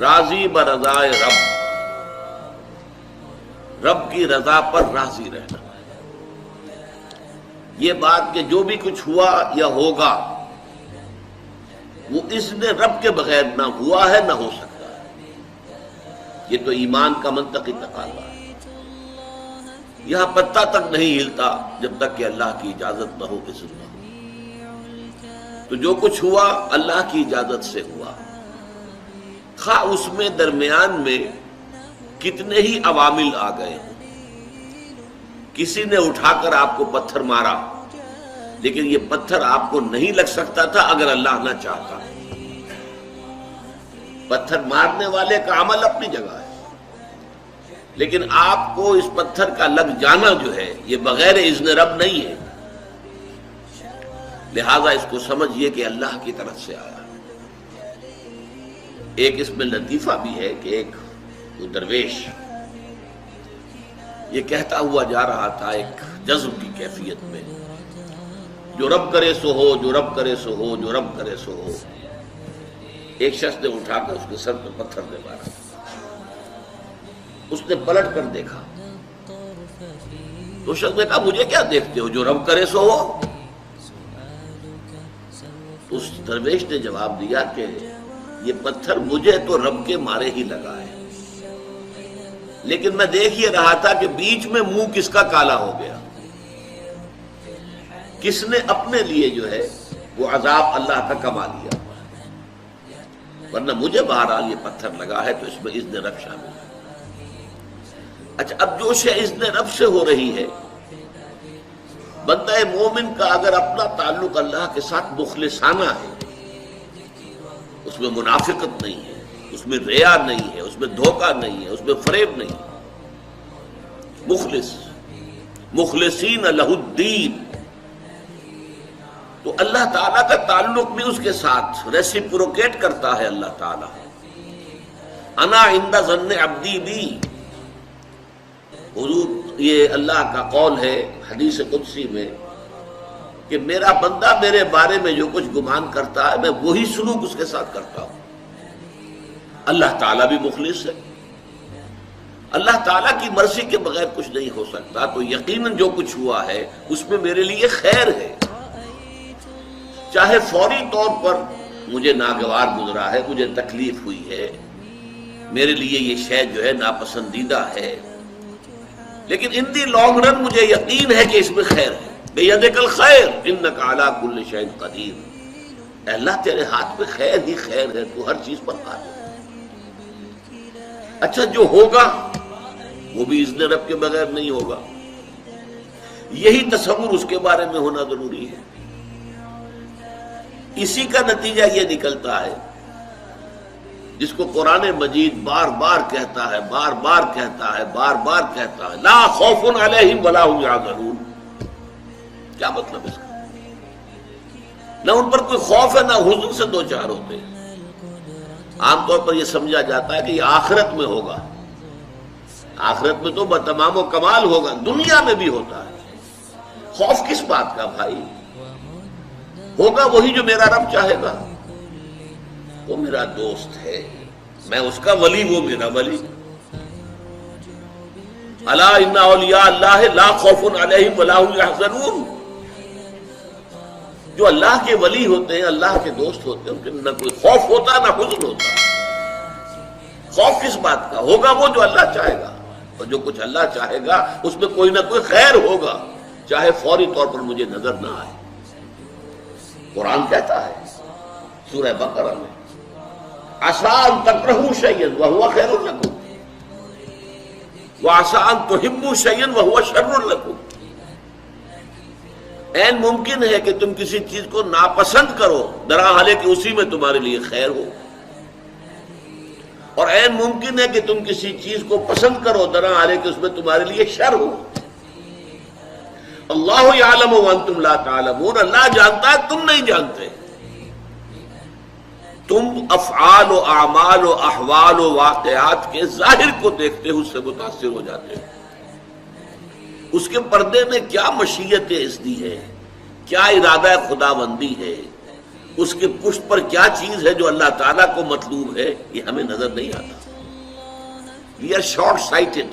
راضی برضائے رب، رب کی رضا پر راضی رہنا. یہ بات کہ جو بھی کچھ ہوا یا ہوگا وہ اذن رب کے بغیر نہ ہوا ہے نہ ہو سکتا ہے. یہ تو ایمان کا منطقی تقاضا ہے. یہاں پتہ تک نہیں ہلتا جب تک کہ اللہ کی اجازت نہ ہو، اذن نہ ہو. تو جو کچھ ہوا اللہ کی اجازت سے ہوا، خواہ اس میں درمیان میں کتنے ہی عوامل آ گئے. کسی نے اٹھا کر آپ کو پتھر مارا، لیکن یہ پتھر آپ کو نہیں لگ سکتا تھا اگر اللہ نہ چاہتا. پتھر مارنے والے کا عمل اپنی جگہ ہے، لیکن آپ کو اس پتھر کا لگ جانا جو ہے یہ بغیر اذن رب نہیں ہے. لہذا اس کو سمجھیے کہ اللہ کی طرف سے آیا. ایک اس میں لطیفہ بھی ہے کہ ایک درویش یہ کہتا ہوا جا رہا تھا ایک جذب کی کیفیت میں، جو رب کرے سو ہو، جو رب کرے سو ہو، جو رب کرے سو ہو. ایک شخص نے اٹھا کر اس کے سر پہ پتھر دے مارا. اس نے پلٹ کر دیکھا تو شخص نے کہا مجھے کیا دیکھتے ہو، جو رب کرے سو ہو. اس درویش نے جواب دیا کہ یہ پتھر مجھے تو رب کے مارے ہی لگا ہے، لیکن میں دیکھ یہ رہا تھا کہ بیچ میں منہ کس کا کالا ہو گیا، کس نے اپنے لیے جو ہے وہ عذاب اللہ کا کما لیا. ورنہ مجھے بہرحال یہ پتھر لگا ہے تو اس میں اذن رب شامل ہے. اچھا، اب جو شے اذن رب سے ہو رہی ہے، بندہ مومن کا اگر اپنا تعلق اللہ کے ساتھ مخلصانہ ہے، اس میں منافقت نہیں ہے، اس میں ریا نہیں ہے، اس میں دھوکہ نہیں ہے، اس میں فریب نہیں ہے. مخلصین لہ الدین، تو اللہ تعالیٰ کا تعلق بھی اس کے ساتھ ریسیپروکیٹ کرتا ہے. اللہ تعالیٰ انا عند ظن عبدی بی، حضور یہ اللہ کا قول ہے حدیث قدسی میں کہ میرا بندہ میرے بارے میں جو کچھ گمان کرتا ہے میں وہی سلوک اس کے ساتھ کرتا ہوں. اللہ تعالیٰ بھی مخلص ہے. اللہ تعالیٰ کی مرضی کے بغیر کچھ نہیں ہو سکتا، تو یقیناً جو کچھ ہوا ہے اس میں میرے لیے خیر ہے. چاہے فوری طور پر مجھے ناگوار گزرا ہے، مجھے تکلیف ہوئی ہے، میرے لیے یہ شے جو ہے ناپسندیدہ ہے، لیکن ان دی لانگ رن مجھے یقین ہے کہ اس میں خیر ہے. بیدک الخیر انک علی کل شیء قدیر. اے اللہ تیرے ہاتھ میں خیر ہی خیر ہے، تو ہر چیز پر قادر ہے. اچھا، جو ہوگا وہ بھی اذن رب کے بغیر نہیں ہوگا. یہی تصور اس کے بارے میں ہونا ضروری ہے. اسی کا نتیجہ یہ نکلتا ہے جس کو قرآن مجید بار بار کہتا ہے، بار بار کہتا ہے، بار بار کہتا ہے، لا خوف علیہم ولا هم یحزنون. کیا مطلب اس کا؟ نہ ان پر کوئی خوف ہے نہ حزن سے دو چار ہوتے ہیں. عام طور پر یہ سمجھا جاتا ہے کہ یہ آخرت میں ہوگا. آخرت میں تو بتمام و کمال ہوگا، دنیا میں بھی ہوتا ہے. خوف کس بات کا بھائی؟ ہوگا وہی جو میرا رب چاہے گا. وہ میرا دوست ہے، میں اس کا ولی، وہ میرا ولی. الا ان اولیاء اللہ لا خوف علیہم ولا هم یحزنون. جو اللہ کے ولی ہوتے ہیں، اللہ کے دوست ہوتے ہیں، ان کے نہ کوئی خوف ہوتا نہ حزن ہوتا. خوف کس بات کا؟ ہوگا وہ جو اللہ چاہے گا، اور جو کچھ اللہ چاہے گا اس میں کوئی نہ کوئی خیر ہوگا، چاہے فوری طور پر مجھے نظر نہ آئے. قرآن کہتا ہے سورہ بقرہ میں عسیٰ ان تکرہوا شیئا وہو خیر لکم وعسیٰ ان تحبوا شیئا وہو شر لکم. عین ممکن ہے کہ تم کسی چیز کو ناپسند کرو درحالے کہ اسی میں تمہارے لیے خیر ہو، اور عین ممکن ہے کہ تم کسی چیز کو پسند کرو درحالے کہ اس میں تمہارے لیے شر ہو. اللہ یعلم وانتم لا تعلمون. اللہ جانتا ہے، تم نہیں جانتے. تم افعال و اعمال و احوال و واقعات کے ظاہر کو دیکھتے ہو، اس سے متاثر ہو جاتے ہو. اس کے پردے میں کیا مشیت اذنی ہے، کیا ارادہ خداوندی ہے، اس کے پشت پر کیا چیز ہے جو اللہ تعالیٰ کو مطلوب ہے یہ ہمیں نظر نہیں آتا. We are short sighted.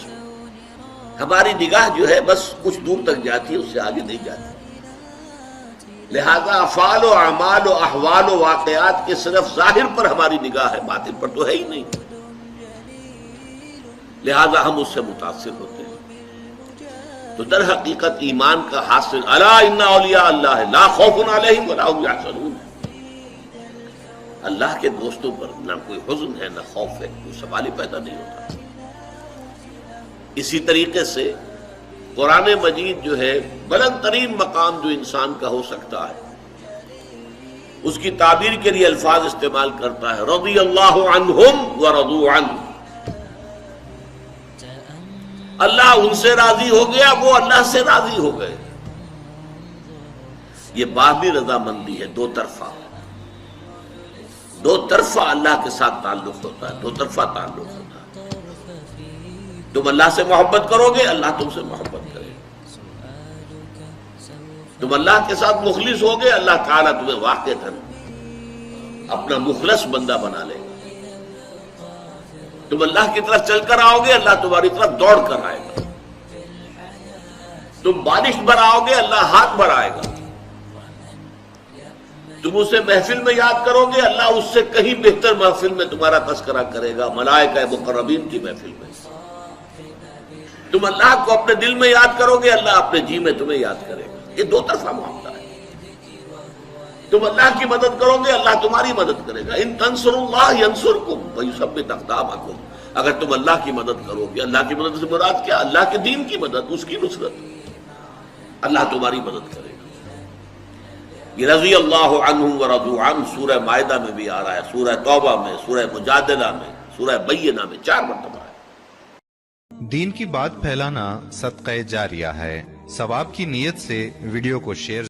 ہماری نگاہ جو ہے بس کچھ دور تک جاتی ہے، اس سے آگے نہیں جاتی. لہذا افعال و اعمال و احوال و واقعات کے صرف ظاہر پر ہماری نگاہ ہے، باطن پر تو ہے ہی نہیں. لہذا ہم اس سے متاثر ہوتے ہیں. تو در حقیقت ایمان کا حاصل الا ان اولیاء اللہ لا خوف علیہم ولا هم یحزنون. اللہ کے دوستوں پر نہ کوئی حزن ہے نہ خوف ہے، کوئی سوال ہی پیدا نہیں ہوتا. اسی طریقے سے قرآن مجید جو ہے بلند ترین مقام جو انسان کا ہو سکتا ہے، اس کی تعبیر کے لیے الفاظ استعمال کرتا ہے رضی اللہ عنہم ورضوا عنہ. اللہ ان سے راضی ہو گیا، وہ اللہ سے راضی ہو گئے. یہ باہمی رضامندی ہے، دو طرفہ. دو طرفہ اللہ کے ساتھ تعلق ہوتا ہے، دو طرفہ تعلق ہوتا ہے. تم اللہ سے محبت کرو گے، اللہ تم سے محبت کرے گا. تم اللہ کے ساتھ مخلص ہوگے، اللہ تعالیٰ تمہیں واقعتاً اپنا مخلص بندہ بنا لے گا. تم اللہ کی طرف چل کر آؤ گے، اللہ تمہاری طرف دوڑ کر آئے گا. تم بارش بھراؤ گے، اللہ ہاتھ بڑھائے گا. تم اسے محفل میں یاد کرو گے، اللہ اس سے کہیں بہتر محفل میں تمہارا تذکرہ کرے گا، ملائکہ مقربین کی محفل میں. تم اللہ کو اپنے دل میں یاد کرو گے، اللہ اپنے جی میں تمہیں یاد کرے گا. یہ دو طرفہ معاملہ ہے. تم اللہ کی مدد کرو گے، اللہ تمہاری مدد کرے گا. ان تنصروا اللہ ینصرکم ویثبت اقدامکم. اگر تم اللہ کی مدد کرو گے، اللہ کی مدد سے مراد کیا؟ اللہ کے دین کی مدد، اس کی نصرت. اللہ تمہاری مدد کرے گا. یہ رضی اللہ عنہم ورضوا عنہ سورہ مائدہ میں بھی آ رہا ہے، سورہ توبہ میں، سورہ مجادلہ میں، سورہ بینہ میں 4 مرتبہ ہے. دین کی بات پھیلانا صدقہ جاریہ ہے. ثواب کی نیت سے ویڈیو کو شیئر